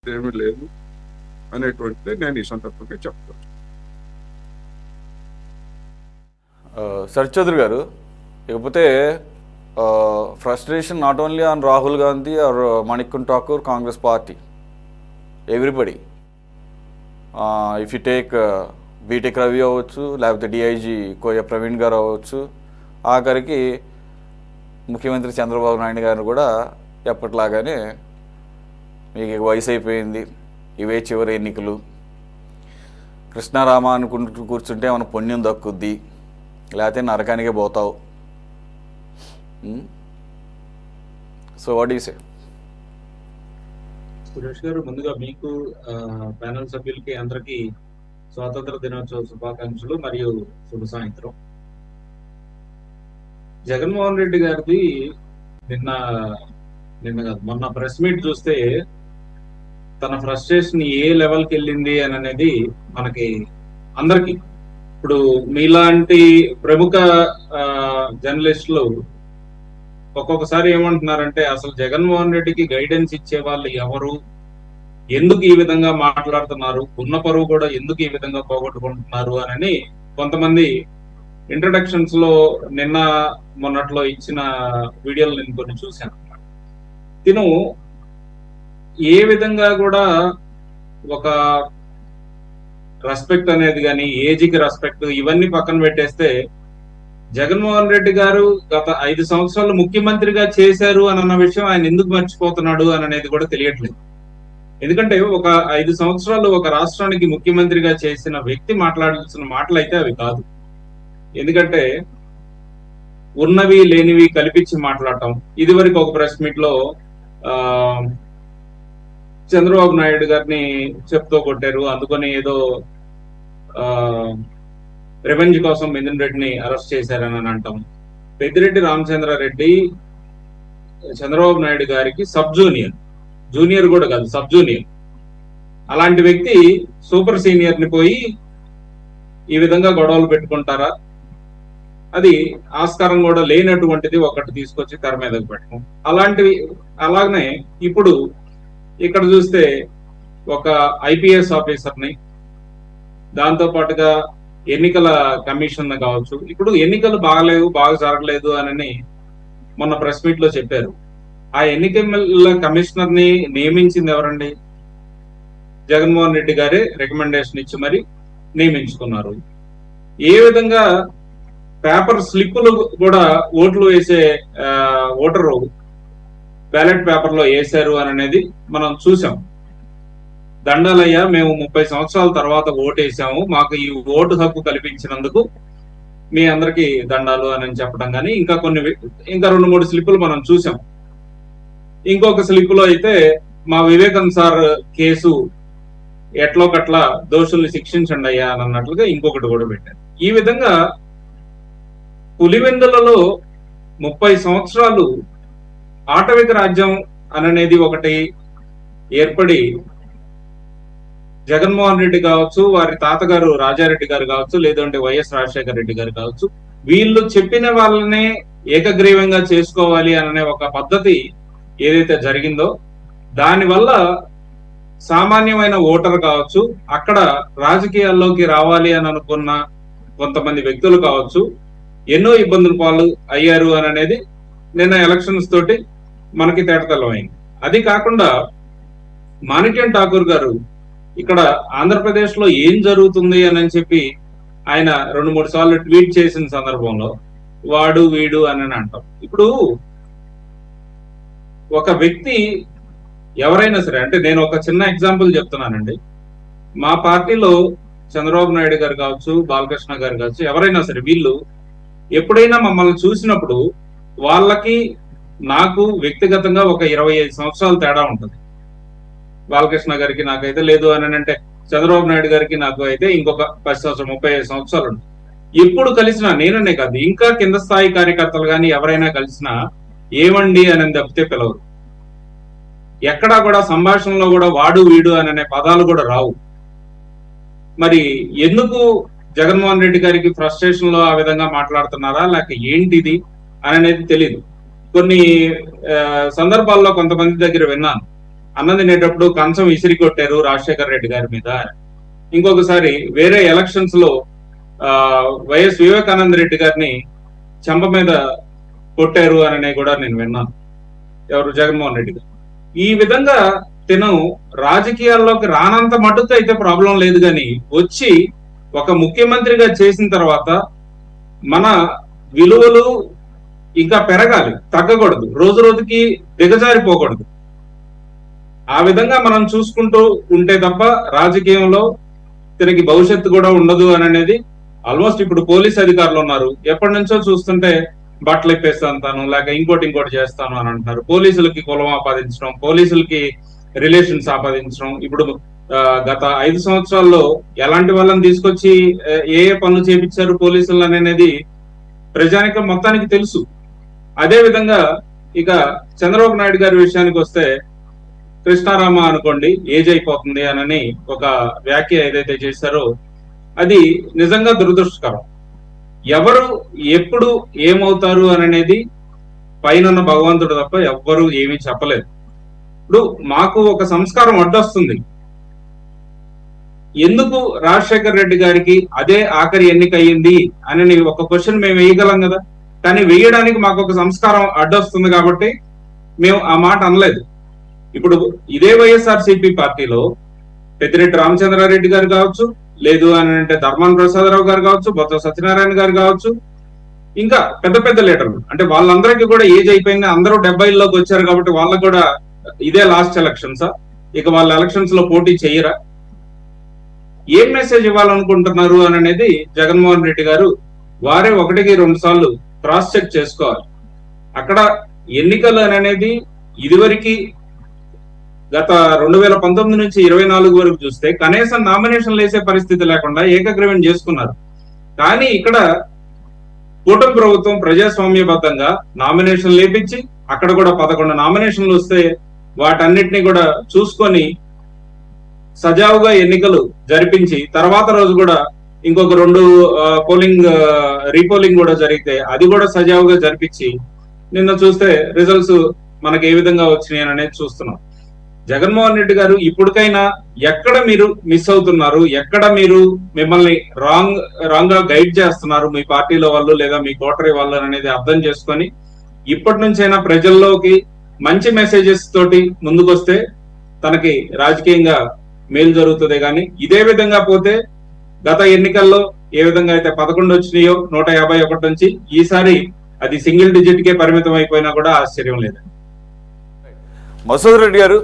ఏమీ లేదు అనేటువంటిది నేను ఈ సందర్భంగా చెప్తాను. శరత్ చౌదరి గారు, ఇకపోతే frustration not only on Rahul Gandhi or Manikuntha Thakur, Congress party, everybody. If you take BTech Ravi అవ్వచ్చు, లేకపోతే డిఐజీ కోయ ప్రవీణ్ గారు అవ్వచ్చు, ఆఖరికి ముఖ్యమంత్రి చంద్రబాబు నాయుడు గారు కూడా ఎప్పటిలాగానే మీకు వయసు అయిపోయింది, ఇవే చివరి ఎన్నికలు, కృష్ణారామ అనుకుంటూ కూర్చుంటే మన పుణ్యం దక్కుద్ది, లేకపోతే నరకానికే పోతావు. So what you say? Suresh గారు, ముందుగా మీకు ప్యానల్ సభ్యులకి అందరికీ స్వాతంత్ర దినోత్సవ శుభాకాంక్షలు మరియు శుభ సాయంత్రం. జగన్మోహన్ రెడ్డి గారిది నిన్న కాదు, మొన్న ప్రెస్ మీట్ చూస్తే తన ఫ్రస్ట్రేషన్ ఏ లెవెల్కి వెళ్ళింది అని అనేది మనకి అందరికి, ఇప్పుడు మీలాంటి ప్రముఖ జర్నలిస్టులు ఒక్కొక్కసారి ఏమంటున్నారంటే, అసలు జగన్మోహన్ రెడ్డికి గైడెన్స్ ఇచ్చే వాళ్ళు ఎవరు, ఎందుకు ఈ విధంగా మాట్లాడుతున్నారు, ఉన్న పరువు కూడా ఎందుకు ఈ విధంగా పోగొట్టుకుంటున్నారు అని కొంతమంది ఇంట్రడక్షన్స్ లో నిన్న మొన్నట్లో ఇచ్చిన వీడియోలు నేను కొన్ని చూశాను. తిను ఏ విధంగా కూడా ఒక రెస్పెక్ట్ అనేది కానీ, ఏజ్కి రెస్పెక్ట్, ఇవన్నీ పక్కన పెట్టేస్తే జగన్మోహన్ రెడ్డి గారు గత 5 సంవత్సరాలు ముఖ్యమంత్రిగా చేశారు అన్న విషయం ఆయన ఎందుకు మర్చిపోతున్నాడు అని అనేది కూడా తెలియట్లేదు. ఎందుకంటే ఒక 5 సంవత్సరాలు ఒక రాష్ట్రానికి ముఖ్యమంత్రిగా చేసిన వ్యక్తి మాట్లాడాల్సిన మాటలు అయితే అవి కాదు. ఎందుకంటే ఉన్నవి లేనివి కల్పించి మాట్లాడటం. ఇదివరకు ఒక ప్రెస్ మీట్ లో చంద్రబాబు నాయుడు గారిని చెప్తూ కొట్టారు, అందుకని ఏదో రెవెంజ్ కోసం మిథున్ రెడ్డిని అరెస్ట్ చేశారని అంటాం. పెద్దిరెడ్డి రామచంద్రారెడ్డి చంద్రబాబు నాయుడు గారికి సబ్ జూనియర్, జూనియర్ కూడా కాదు, సబ్ జూనియర్. అలాంటి వ్యక్తి సూపర్ సీనియర్ ని పోయి ఈ విధంగా గొడవలు పెట్టుకుంటారా? అది ఆస్కారం కూడా లేనటువంటిది ఒకటి తీసుకొచ్చి తెర మీదకి పెట్టడం అలాంటివి. అలాగనే ఇప్పుడు ఇక్కడ చూస్తే ఒక ఐపీఎస్ ఆఫీసర్ని, దాంతో పాటుగా ఎన్నికల కమిషన్ కావచ్చు, ఇప్పుడు ఎన్నికలు బాగలేవు, బాగా జరగలేదు అని మొన్న ప్రెస్ మీట్ లో చెప్పారు. ఆ ఎన్నికల కమిషనర్ ని నియమించింది ఎవరండి? జగన్మోహన్ రెడ్డి గారే రికమెండేషన్ ఇచ్చి మరి నియమించుకున్నారు. ఏ విధంగా పేపర్ స్లిప్పులు కూడా ఓట్లు వేసే ఓటరు బ్యాలెట్ పేపర్ లో వేశారు అని అనేది మనం చూసాం. దండాలయ్యా, మేము 30 సంవత్సరాల తర్వాత ఓటేసాము, మాకు ఈ ఓటు హక్కు కల్పించినందుకు మీ అందరికి దండాలు అని చెప్పడం కానీ, ఇంకా 2-3 స్లిప్పులు మనం చూసాం. ఇంకొక స్లిప్ లో అయితే మా వివేకానంద సార్ కేసు ఎట్లో కట్లా దోషుల్ని శిక్షించండి అయ్యా అని అన్నట్లుగా ఇంకొకటి కూడా పెట్టారు. ఈ విధంగా పులివెందులలో 30 సంవత్సరాలు ఆటవిక రాజ్యం అనేది ఒకటి ఏర్పడి, జగన్మోహన్ రెడ్డి కావచ్చు, వారి తాతగారు రాజారెడ్డి గారు కావచ్చు, లేదంటే వైఎస్ రాజశేఖర రెడ్డి గారు కావచ్చు, వీళ్ళు చెప్పిన వాళ్ళనే ఏకగ్రీవంగా చేసుకోవాలి అనే ఒక పద్ధతి ఏదైతే జరిగిందో, దానివల్ల సామాన్యమైన ఓటర్ కావచ్చు, అక్కడ రాజకీయాల్లోకి రావాలి అని అనుకున్న కొంతమంది వ్యక్తులు కావచ్చు, ఎన్నో ఇబ్బందులు పాలు అయ్యారు అని అనేది నిన్న ఎలక్షన్స్ తోటి మనకి తేటతెల్లమైంది. అది కాకుండా మాణిక్యం ఠాకూర్ గారు ఇక్కడ ఆంధ్రప్రదేశ్ లో ఏం జరుగుతుంది అని చెప్పి ఆయన 2-3 సార్లు ట్వీట్ చేసిన సందర్భంలో వాడు వీడు అని అంటాం. ఇప్పుడు ఒక వ్యక్తి ఎవరైనా సరే, అంటే నేను ఒక చిన్న ఎగ్జాంపుల్ చెప్తున్నానండి. మా పార్టీలో చంద్రబాబు నాయుడు గారు కావచ్చు, బాలకృష్ణ గారు కావచ్చు, ఎవరైనా సరే, వీళ్ళు ఎప్పుడైనా మమ్మల్ని చూసినప్పుడు వాళ్ళకి నాకు వ్యక్తిగతంగా ఒక 25 సంవత్సరాల తేడా ఉంటుంది. బాలకృష్ణ గారికి నాకైతే లేదు అని అంటే, చంద్రబాబు నాయుడు గారికి నాకు అయితే ఇంకొక 10 సంవత్సరాలు 35 సంవత్సరాలు ఉంటుంది. ఎప్పుడు కలిసినా, నేననే కాదు, ఇంకా కింద స్థాయి కార్యకర్తలు కానీ ఎవరైనా కలిసినా ఏమండి అని తప్పితే పిలవరు. ఎక్కడా కూడా సంభాషణలో కూడా వాడు వీడు అనే పదాలు కూడా రావు. మరి ఎందుకు జగన్మోహన్ రెడ్డి గారికి ఫ్రస్ట్రేషన్ లో ఆ విధంగా మాట్లాడుతున్నారా, లేక ఏంటిది అనేది తెలియదు. కొన్ని సందర్భాల్లో కొంతమంది దగ్గర విన్నాను, అన్నం తినేటప్పుడు కంచం విసిరి కొట్టారు రాజశేఖర్ రెడ్డి గారి మీద. ఇంకొకసారి వేరే ఎలక్షన్స్ లో వైఎస్ వివేకానంద రెడ్డి గారిని చెంప మీద కొట్టారు అని కూడా నేను విన్నాను, ఎవరు జగన్మోహన్ రెడ్డి గారు. ఈ విధంగా తిను రాజకీయాల్లోకి రానంత మటుకు అయితే ప్రాబ్లం లేదు, కానీ వచ్చి ఒక ముఖ్యమంత్రిగా చేసిన తర్వాత మన విలువలు ఇంకా పెరగాలి, తగ్గకూడదు, రోజు రోజుకి దిగజారిపోకూడదు. ఆ విధంగా మనం చూసుకుంటూ ఉంటే తప్ప రాజకీయంలో తినకి భవిష్యత్తు కూడా ఉండదు అనేది ఆల్మోస్ట్ ఇప్పుడు పోలీస్ అధికారులు ఉన్నారు, ఎప్పటి నుంచో చూస్తుంటే బట్టలు ఇప్పేస్తాను లేక ఇంకోటి చేస్తాను అని అంటున్నారు. పోలీసులకి కులం ఆపాదించడం, పోలీసులకి రిలేషన్స్ ఆపాదించడం. ఇప్పుడు గత 5 సంవత్సరాల్లో ఎలాంటి వాళ్ళని తీసుకొచ్చి ఏ పనులు చేపించారు పోలీసులు అనేది ప్రజానికం మొత్తానికి తెలుసు. అదే విధంగా ఇక చంద్రబాబు నాయుడు గారి విషయానికి వస్తే, కృష్ణారామ అనుకోండి ఏజ్ అయిపోతుంది అని ఒక వ్యాఖ్య ఏదైతే చేశారో అది నిజంగా దురదృష్టకరం. ఎవరు ఎప్పుడు ఏమవుతారు అనేది పైన భగవంతుడు తప్ప ఎవ్వరు ఏమీ చెప్పలేదు. ఇప్పుడు మాకు ఒక సంస్కారం అడ్డొస్తుంది. ఎందుకు రాజశేఖర్ రెడ్డి గారికి అదే ఆఖరి ఎన్నిక అయ్యింది అని ఒక క్వశ్చన్ మేము వేయగలం కదా, కానీ వేయడానికి మాకు ఒక సంస్కారం అడ్డొస్తుంది కాబట్టి మేము ఆ మాట అనలేదు. ఇప్పుడు ఇదే వైఎస్ఆర్సీపీ పార్టీలో పెద్దిరెడ్డి రామచంద్రారెడ్డి గారు కావచ్చు, లేదు అని అంటే ధర్మాన ప్రసాదరావు గారు కావచ్చు, బొత్స సత్యనారాయణ గారు కావచ్చు, ఇంకా పెద్ద పెద్ద లీడర్లు, అంటే వాళ్ళందరికీ కూడా ఏజ్ అయిపోయింది, అందరూ 70లోకి వచ్చారు కాబట్టి వాళ్ళకు కూడా ఇదే లాస్ట్ ఎలక్షన్సా, ఇక వాళ్ళ ఎలక్షన్స్ లో పోటీ చెయ్యరా? ఏం మెసేజ్ ఇవ్వాలనుకుంటున్నారు అనేది జగన్మోహన్ రెడ్డి గారు వారే 1-2 సార్లు క్రాస్ చెక్ చేసుకోవాలి. అక్కడ ఎన్నికలు అనేది ఇదివరకు గత 2019 నుంచి 24 వరకు చూస్తే కనీసం నామినేషన్లు వేసే పరిస్థితి లేకుండా ఏకగ్రీవం చేసుకున్నారు. కానీ ఇక్కడ కూటమి ప్రభుత్వం ప్రజాస్వామ్యబద్ధంగా నామినేషన్లు లేపించి అక్కడ కూడా 11 నామినేషన్లు వస్తే వాటన్నిటిని కూడా చూసుకొని సజావుగా ఎన్నికలు జరిపించి తర్వాత రోజు కూడా ఇంకొక 2 రీపోలింగ్ కూడా జరిగితే అది కూడా సజావుగా జరిపించి నిన్న చూస్తే రిజల్ట్స్ మనకి ఏ విధంగా వచ్చినాయి అనేది చూస్తున్నాం. జగన్మోహన్ రెడ్డి గారు ఇప్పటికైనా ఎక్కడ మీరు మిస్ అవుతున్నారు, ఎక్కడ మీరు మిమ్మల్ని రాంగ్ గా గైడ్ చేస్తున్నారు మీ పార్టీలో వాళ్ళు లేదా మీ కోటరీ వాళ్ళు అనేది అర్థం చేసుకొని ఇప్పటి నుంచైనా ప్రజల్లోకి మంచి మెసేజెస్ తోటి ముందుకొస్తే తనకి రాజకీయంగా మేలు జరుగుతుంది. కానీ ఇదే విధంగా పోతే గత ఎన్నికల్లో ఏ విధంగా అయితే 11 వచ్చినాయో 151 నుంచి ఈసారి అది సింగిల్ డిజిట్ కే పరిమితం అయిపోయినా కూడా ఆశ్చర్యం లేదండి. మసూద్ రెడ్డి గారు,